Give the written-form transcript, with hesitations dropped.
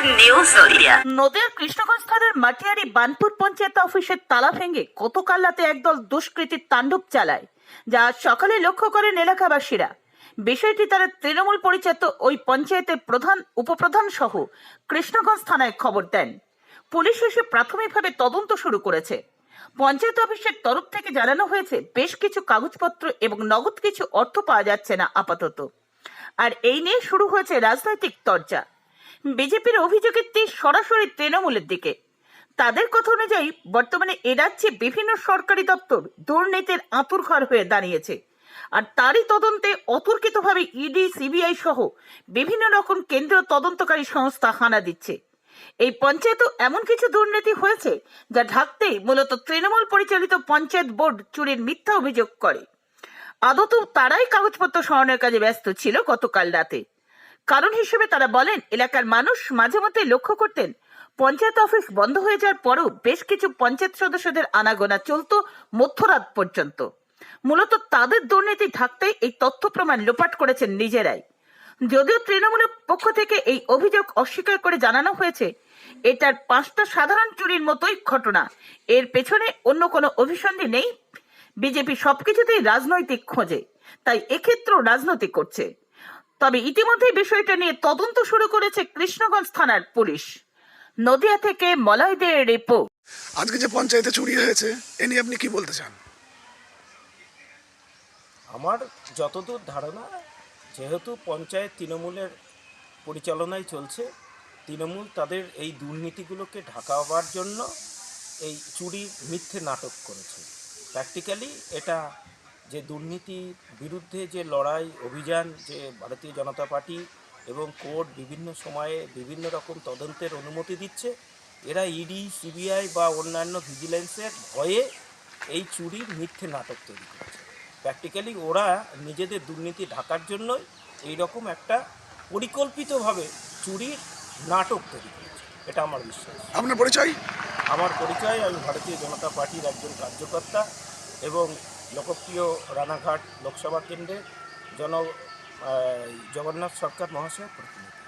News Nadia. নদিয়ার কৃষ্ণগঞ্জ থানার মাটিয়ারি বানপুর পঞ্চায়েত অফিসের তালা ভেঙে গতকাল রাতে একদল দুষ্কৃতীর তাণ্ডব চালায়, যা সকালে লক্ষ্য করেন এলাকাবাসীরা। বিষয়টি তারা তৃণমূল পরিচালিত ওই পঞ্চায়েতের প্রধান, উপপ্রধান সহ কৃষ্ণগঞ্জ থানায় খবর দেন। পুলিশ এসে প্রাথমিকভাবে তদন্ত শুরু করেছে। পঞ্চায়েত অফিসের তরফ থেকে জানানো হয়েছে বেশ কিছু কাগজপত্র এবং নগদ কিছু অর্থ পাওয়া যাচ্ছে না আপাতত। আর এই নিয়ে শুরু হয়েছে রাজনৈতিক চর্চা। বিজেপির অভিযোগের তীর সরাসরি তৃণমূলের দিকে। তাদের কথা অনুযায়ী বর্তমানে এ রাজ্যে বিভিন্ন সরকারি দপ্তর দুর্নীতির আঁতুড়ঘর হয়ে দাঁড়িয়েছে, আর তারই তদন্তে অতর্কিতভাবে ইডি, সিবিআই সহ বিভিন্ন রকম কেন্দ্রীয় তদন্তকারী সংস্থা হানা দিচ্ছে। এই পঞ্চায়েতও এমন কিছু দুর্নীতি হয়েছে যা ঢাকতেই মূলত তৃণমূল পরিচালিত পঞ্চায়েত বোর্ড চুরির মিথ্যা অভিযোগ করে। আদত তারাই কাগজপত্র সরানোর কাজে ব্যস্ত ছিল গতকাল রাতে। কারণ হিসেবে তারা বলেন, এলাকার মানুষ মাঝে মধ্যে লক্ষ্য করতেন পঞ্চায়েত অফিস বন্ধ হয়ে যাওয়ার পরও বেশ কিছু পঞ্চায়েত সদস্যদের আনাগোনা চলত মধ্যরাত পর্যন্ত। মূলত তাদের দুর্নীতি ঢাকতেই এই তথ্য প্রমাণ লোপাট করেছেন নিজেরাই। যদিও তৃণমূলের পক্ষ থেকে এই অভিযোগ অস্বীকার করে জানানো হয়েছে এটার 5টা সাধারণ চুরির মতোই ঘটনা, এর পেছনে অন্য কোনো অভিসন্ধি নেই। বিজেপি সবকিছুতেই রাজনৈতিক খোঁজে, তাই এক্ষেত্রেও রাজনীতি করছে। তবে ইতিমধ্যে বিষয়টা নিয়ে তদন্ত শুরু করেছে কৃষ্ণগঞ্জ থানার পুলিশ। নদিয়া থেকে মলয় দে রিপোর্ট। আজকে যে পঞ্চায়েতে চুরি হয়েছে এ নিয়ে আপনি কি বলতে চান? আমার যতদূর ধারণা, যেহেতু পঞ্চায়েত তৃণমূলের পরিচালনায় চলছে, তৃণমূল তাদের এই দুর্নীতিগুলোকে ঢাকাবার জন্য এই চুরির মিথ্যে নাটক করেছে। প্র্যাকটিক্যালি এটা যে দুর্নীতির বিরুদ্ধে যে লড়াই অভিযান, যে ভারতীয় জনতা পার্টি এবং কোর্ট বিভিন্ন সময়ে বিভিন্ন রকম তদন্তের অনুমতি দিচ্ছে, এরা ইডি, সিবিআই বা অন্যান্য ভিজিলেন্সের ভয়ে এই চুরির মিথ্যে নাটক তৈরি করেছে। প্র্যাকটিক্যালি ওরা নিজেদের দুর্নীতি ঢাকার জন্যই এইরকম একটা পরিকল্পিতভাবে চুরির নাটক তৈরি করেছে, এটা আমার বিশ্বাস। আপনার পরিচয়? আমার পরিচয়, আমি ভারতীয় জনতা পার্টির একজন কার্যকর্তা এবং লোকপ্রিয় রানাঘাট লোকসভা কেন্দ্রের জগন্নাথ সরকার মহাশয়ের প্রতিনিধি।